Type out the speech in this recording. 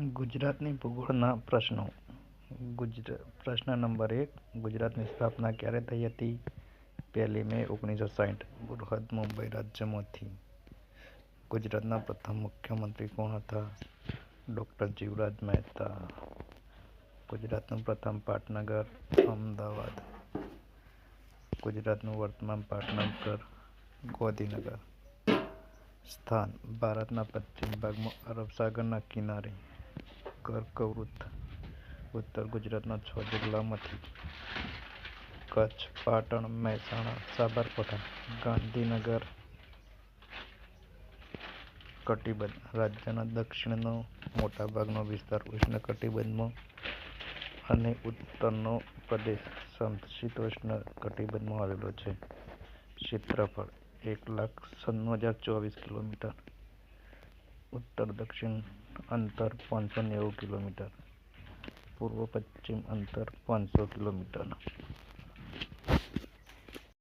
ગુજરાતની ભૂગોળના પ્રશ્નો. પ્રશ્ન નંબર 1. ગુજરાતની સ્થાપના ક્યારે થઈ હતી? 1 મે 1960 બૃહદ મુંબઈ રાજ્યમાંથી. ગુજરાતના પ્રથમ મુખ્યમંત્રી કોણ હતા? ડૉ. જીવરાજ મહેતા. ગુજરાતનું પ્રથમ પાટનગર અમદાવાદ. ગુજરાતનું વર્તમાન પાટનગર ગોંધીનગર. સ્થાન: ભારતના પશ્ચિમ ભાગમાં અરબ સાગરના કિનારે. કર્કવૃત્ત: ઉત્તર ગુજરાતના 6 જિલ્લામાંથી કચ્છ, પાટણ, મહેસાણા, સાબરકાંઠા, ગાંધીનગર. કટિબંધ: રાજ્યના દક્ષિણનો મોટાભાગનો વિસ્તાર ઉષ્ણકટિબંધમાં અને ઉત્તરનો પ્રદેશ સમશીતોષ્ણ કટિબંધમાં આવેલો છે. ક્ષેત્રફળ: 1,96,024 કિલોમીટર. ઉત્તર-દક્ષિણ અંતર 590 કિલોમીટર. પૂર્વ-પશ્ચિમ અંતર 500 કિલોમીટર.